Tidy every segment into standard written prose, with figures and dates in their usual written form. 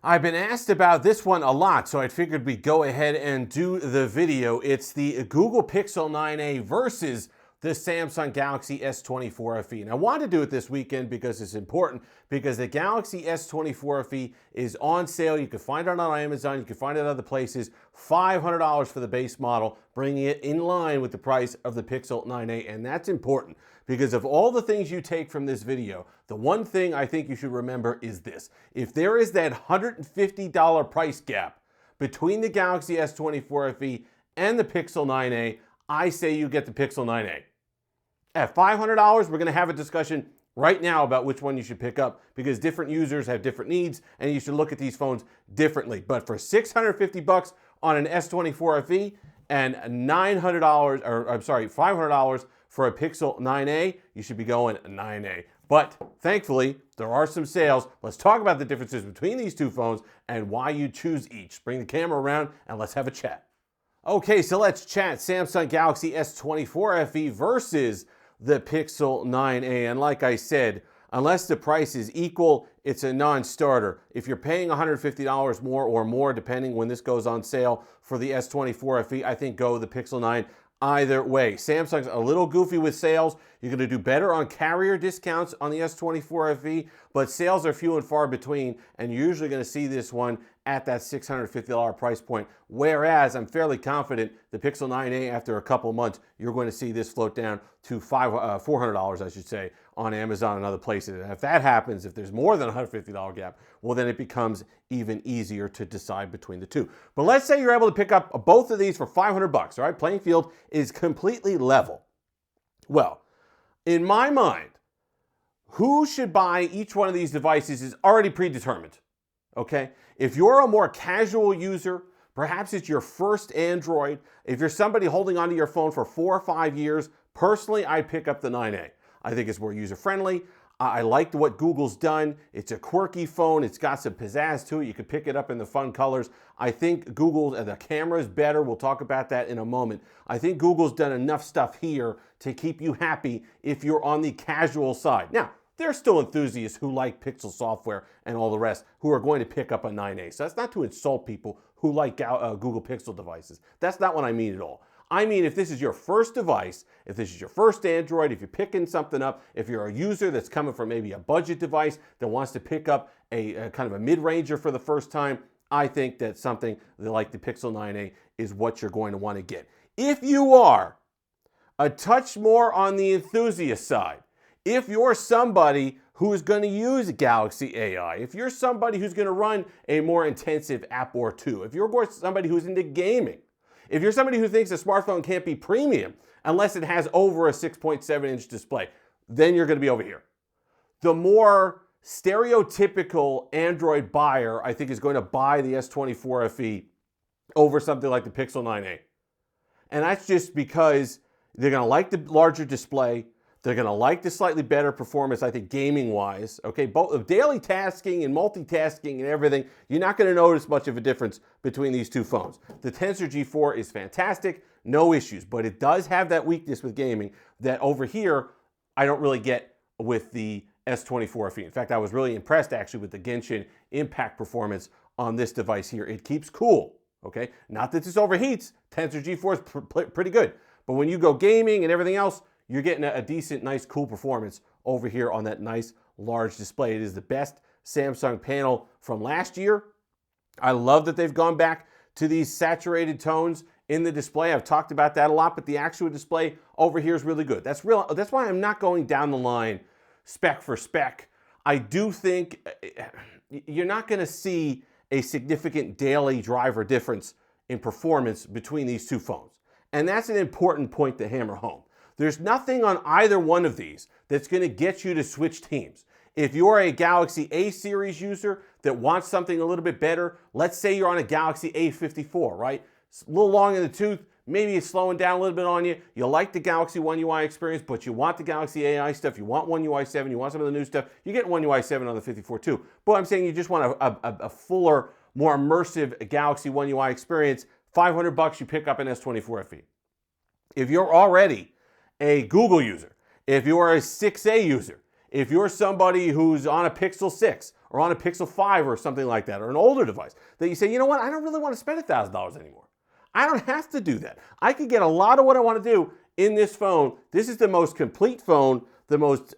I've been asked about this one a lot, so I figured we'd go ahead and do the video. It's the Google Pixel 9a versus the Samsung Galaxy S24 FE. And I wanted to do it this weekend because it's important, because the Galaxy S24 FE is on sale. You can find it on Amazon, you can find it at other places, $500 for the base model, bringing it in line with the price of the Pixel 9a. And that's important because of all the things you take from this video, the one thing I think you should remember is this. If there is that $150 price gap between the Galaxy S24 FE and the Pixel 9a, I say you get the Pixel 9a. At $500, we're going to have a discussion right now about which one you should pick up, because different users have different needs and you should look at these phones differently. But for $650 on an S24 FE and $500 for a Pixel 9a, you should be going 9a. But thankfully, there are some sales. Let's talk about the differences between these two phones and why you choose each. Bring the camera around and let's have a chat. Okay, so let's chat Samsung Galaxy S24 FE versus the Pixel 9a. And like I said, unless the price is equal, it's a non-starter. If you're paying $150 more or more, depending when this goes on sale for the S24 FE, I think go the Pixel 9 either way. Samsung's a little goofy with sales. You're going to do better on carrier discounts on the S24 FE, but sales are few and far between, and you're usually going to see this one at that $650 price point. Whereas I'm fairly confident the Pixel 9a, after a couple months, you're going to see this float down to $400, I should say, on Amazon and other places. And if that happens, if there's more than a $150 gap, well, then it becomes even easier to decide between the two. But let's say you're able to pick up both of these for $500, all right? Playing field is completely level. Well, in my mind, who should buy each one of these devices is already predetermined, okay? If you're a more casual user, perhaps it's your first Android, if you're somebody holding onto your phone for 4 or 5 years, personally, I'd pick up the 9a. I think it's more user-friendly. I like what Google's done. It's a quirky phone. It's got some pizzazz to it. You can pick it up in the fun colors. I think the camera is better. We'll talk about that in a moment. I think Google's done enough stuff here to keep you happy if you're on the casual side. Now, there are still enthusiasts who like Pixel software and all the rest who are going to pick up a 9a. So that's not to insult people who like Google Pixel devices. That's not what I mean at all. I mean, if this is your first device, if this is your first Android, if you're picking something up, if you're a user that's coming from maybe a budget device that wants to pick up a kind of a mid-ranger for the first time, I think that something like the Pixel 9a is what you're going to want to get. If you are a touch more on the enthusiast side, if you're somebody who is going to use Galaxy AI, if you're somebody who's going to run a more intensive app or two, if you're somebody who's into gaming, if you're somebody who thinks a smartphone can't be premium unless it has over a 6.7-inch display, then you're going to be over here. The more stereotypical Android buyer, I think, is going to buy the S24 FE over something like the Pixel 9a. And that's just because they're going to like the larger display. They're going to like the slightly better performance, I think, gaming-wise. Okay, both of daily tasking and multitasking and everything, you're not going to notice much of a difference between these two phones. The Tensor G4 is fantastic, no issues, but it does have that weakness with gaming that over here, I don't really get with the S24 FE. In fact, I was really impressed, actually, with the Genshin Impact performance on this device here. It keeps cool, okay? Not that this overheats. Tensor G4 is pretty good, but when you go gaming and everything else, you're getting a decent, nice, cool performance over here on that nice, large display. It is the best Samsung panel from last year. I love that they've gone back to these saturated tones in the display. I've talked about that a lot, but the actual display over here is really good. That's why I'm not going down the line spec for spec. I do think you're not going to see a significant daily driver difference in performance between these two phones. And that's an important point to hammer home. There's nothing on either one of these that's going to get you to switch teams. If you're a Galaxy A series user that wants something a little bit better, let's say you're on a Galaxy A54, right? It's a little long in the tooth, maybe it's slowing down a little bit on you. You like the Galaxy One UI experience, but you want the Galaxy AI stuff, you want One UI 7, you want some of the new stuff, you get One UI 7 on the 54 too. But I'm saying you just want a fuller, more immersive Galaxy One UI experience, $500, you pick up an S24 FE. If you're already a Google user, if you're a 6A user, if you're somebody who's on a Pixel 6 or on a Pixel 5 or something like that, or an older device, that you say, you know what, I don't really want to spend $1,000 anymore. I don't have to do that. I can get a lot of what I want to do in this phone. This is the most complete phone, the most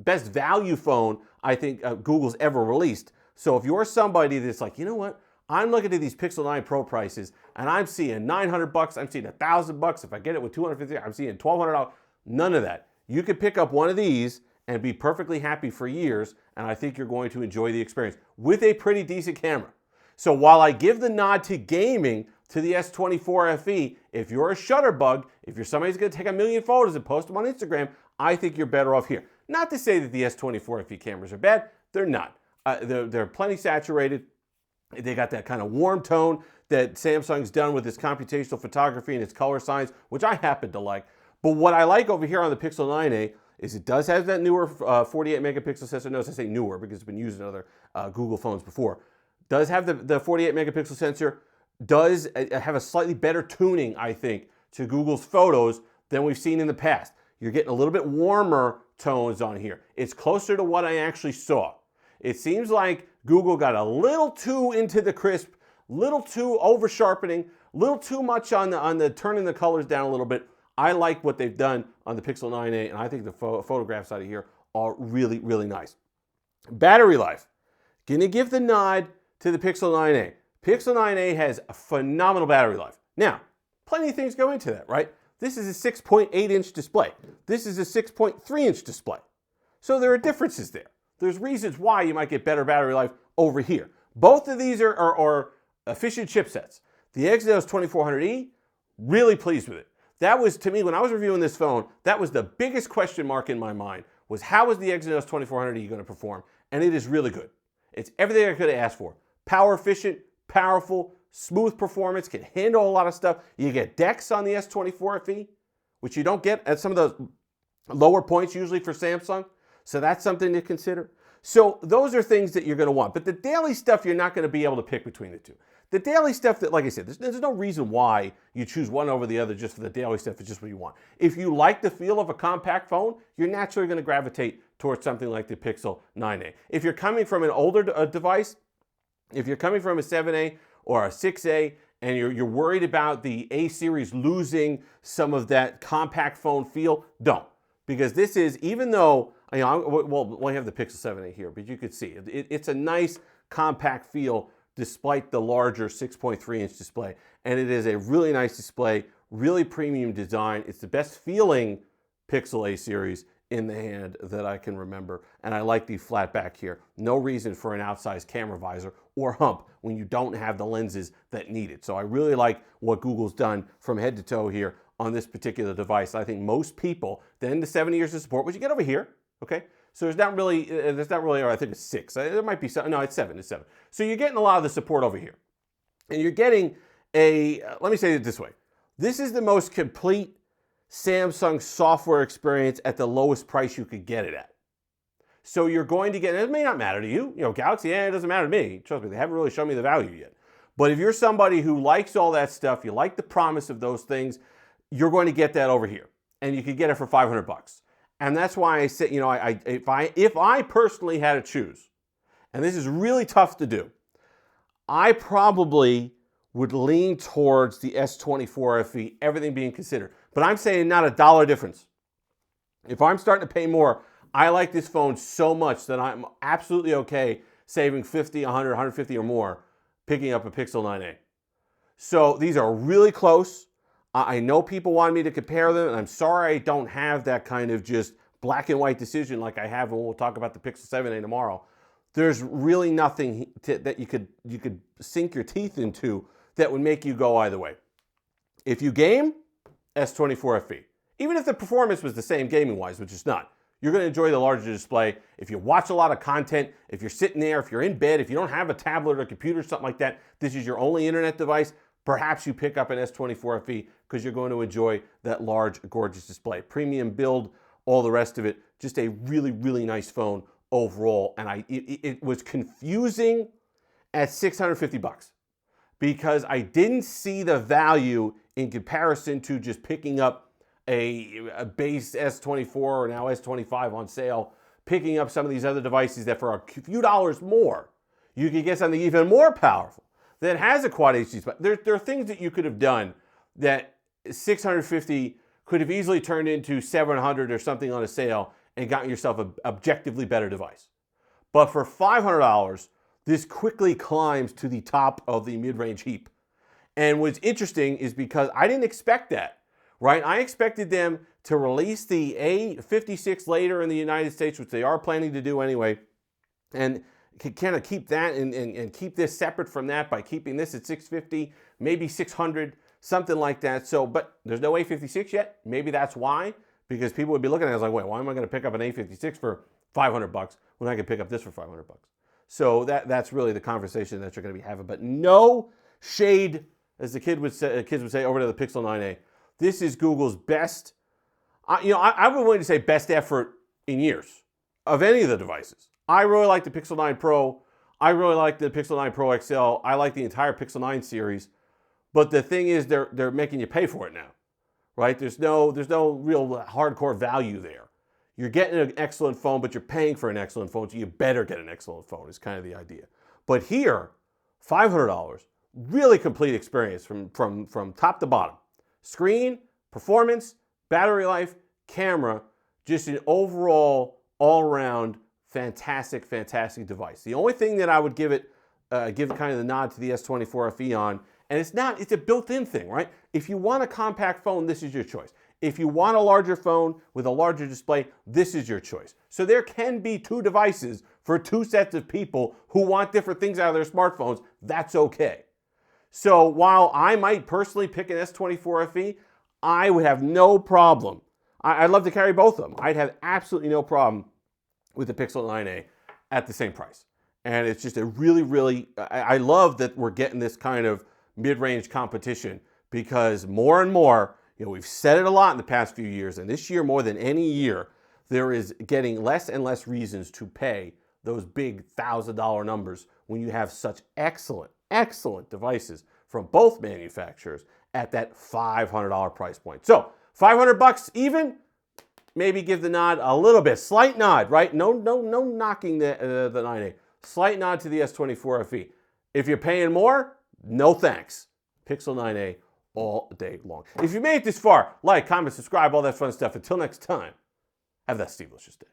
best value phone I think Google's ever released. So if you're somebody that's like, you know what, I'm looking at these Pixel 9 Pro prices and I'm seeing $900, I'm seeing $1,000. If I get it with $250, I'm seeing $1,200. None of that. You could pick up one of these and be perfectly happy for years, and I think you're going to enjoy the experience with a pretty decent camera. So while I give the nod to gaming to the S24 FE, if you're a shutterbug, if you're somebody who's going to take a million photos and post them on Instagram, I think you're better off here. Not to say that the S24 FE cameras are bad. They're not. They're plenty saturated. They got that kind of warm tone that Samsung's done with its computational photography and its color science, which I happen to like. But what I like over here on the Pixel 9a is it does have that newer 48 megapixel sensor. Notice I say newer because it's been used in other Google phones before. Does have the 48 megapixel sensor. Does have a slightly better tuning, I think, to Google's photos than we've seen in the past. You're getting a little bit warmer tones on here. It's closer to what I actually saw. It seems like Google got a little too into the crisp, little too over sharpening, little too much on the turning the colors down a little bit. I like what they've done on the Pixel 9a, and I think the photographs out of here are really, really nice. Battery life. Gonna give the nod to the Pixel 9a. Pixel 9a has a phenomenal battery life. Now, plenty of things go into that, right? This is a 6.8-inch display. This is a 6.3-inch display. So there are differences there. There's reasons why you might get better battery life over here. Both of these are efficient chipsets. The Exynos 2400E, really pleased with it. That was, to me, when I was reviewing this phone, that was the biggest question mark in my mind, was how is the Exynos 2400E going to perform? And it is really good. It's everything I could have asked for. Power efficient, powerful, smooth performance, can handle a lot of stuff. You get DeX on the S24 FE, which you don't get at some of those lower points usually for Samsung. So that's something to consider. So those are things that you're going to want. But the daily stuff, you're not going to be able to pick between the two. The daily stuff that, like I said, there's no reason why you choose one over the other just for the daily stuff. It's just what you want. If you like the feel of a compact phone, you're naturally going to gravitate towards something like the Pixel 9a. If you're coming from an older device, if you're coming from a 7a or a 6a, and you're worried about the A series losing some of that compact phone feel, don't. Because this is, even though, well, we have the Pixel 7a here, but you could see it's a nice compact feel despite the larger 6.3-inch display. And it is a really nice display, really premium design. It's the best feeling Pixel A series in the hand that I can remember. And I like the flat back here. No reason for an outsized camera visor or hump when you don't have the lenses that need it. So I really like what Google's done from head to toe here on this particular device. I think most people, then the 7 years of support, which you get over here, okay? So there's not really, or I think it's 6. There might be some, no, it's 7, it's 7. So you're getting a lot of the support over here. And you're getting let me say it this way. This is the most complete Samsung software experience at the lowest price you could get it at. So you're going to get, and it may not matter to you, Galaxy, it doesn't matter to me. Trust me, they haven't really shown me the value yet. But if you're somebody who likes all that stuff, you like the promise of those things, you're going to get that over here. And you could get it for $500. And that's why I said, if I personally had to choose, and this is really tough to do, I probably would lean towards the S24 FE, everything being considered. But I'm saying not a dollar difference. If I'm starting to pay more, I like this phone so much that I'm absolutely okay saving 50, 100, 150 or more, picking up a Pixel 9a. So these are really close. I know people want me to compare them, and I'm sorry I don't have that kind of just black and white decision like I have when we'll talk about the Pixel 7a tomorrow. There's really nothing that you could sink your teeth into that would make you go either way. If you game, S24 FE. Even if the performance was the same gaming-wise, which it's not, you're going to enjoy the larger display. If you watch a lot of content, if you're sitting there, if you're in bed, if you don't have a tablet or a computer, something like that, this is your only internet device, perhaps you pick up an S24 FE because you're going to enjoy that large, gorgeous display. Premium build, all the rest of it. Just a really, really nice phone overall. And it was confusing at $650 because I didn't see the value in comparison to just picking up a base S24 or now S25 on sale picking up some of these other devices that for a few dollars more, you could get something even more powerful that has a quad HD display. There are things that you could have done that $650 could have easily turned into $700 or something on a sale and gotten yourself an objectively better device. But for $500, this quickly climbs to the top of the mid-range heap. And what's interesting is because I didn't expect that, right? I expected them to release the A56 later in the United States, which they are planning to do anyway, and kind of keep that and keep this separate from that by keeping this at $650, maybe $600, something like that. So, but there's no A56 yet. Maybe that's why, because people would be looking at it like, wait, why am I going to pick up an A56 for $500 when I can pick up this for $500? So that's really the conversation that you're going to be having. But no shade, as the kids would say, over to the Pixel 9a. This is Google's best. I would willing to say best effort in years of any of the devices. I really like the Pixel 9 Pro. I really like the Pixel 9 Pro XL. I like the entire Pixel 9 series. But the thing is, they're making you pay for it now, right? There's no real hardcore value there. You're getting an excellent phone, but you're paying for an excellent phone, so you better get an excellent phone is kind of the idea. But here, $500, really complete experience from top to bottom. Screen, performance, battery life, camera, just an overall, all-around, fantastic, fantastic device. The only thing that I would give kind of the nod to the S24 FE on, and it's a built-in thing, right? If you want a compact phone, this is your choice. If you want a larger phone with a larger display, this is your choice. So there can be two devices for two sets of people who want different things out of their smartphones. That's okay. So while I might personally pick an S24 FE, I would have no problem. I'd love to carry both of them. I'd have absolutely no problem with the Pixel 9a at the same price. And it's just a really, I love that we're getting this kind of mid-range competition, because more and more, we've said it a lot in the past few years, and this year more than any year, there is getting less and less reasons to pay those big $1,000 numbers when you have such excellent devices from both manufacturers at that $500 price point. So $500 even, maybe give the nod a little bit, slight nod, right? No knocking the 9a. Slight nod to the S24 FE. If you're paying more, no thanks. Pixel 9a all day long. If you made it this far, like, comment, subscribe, all that fun stuff. Until next time, have that Steve-licious day.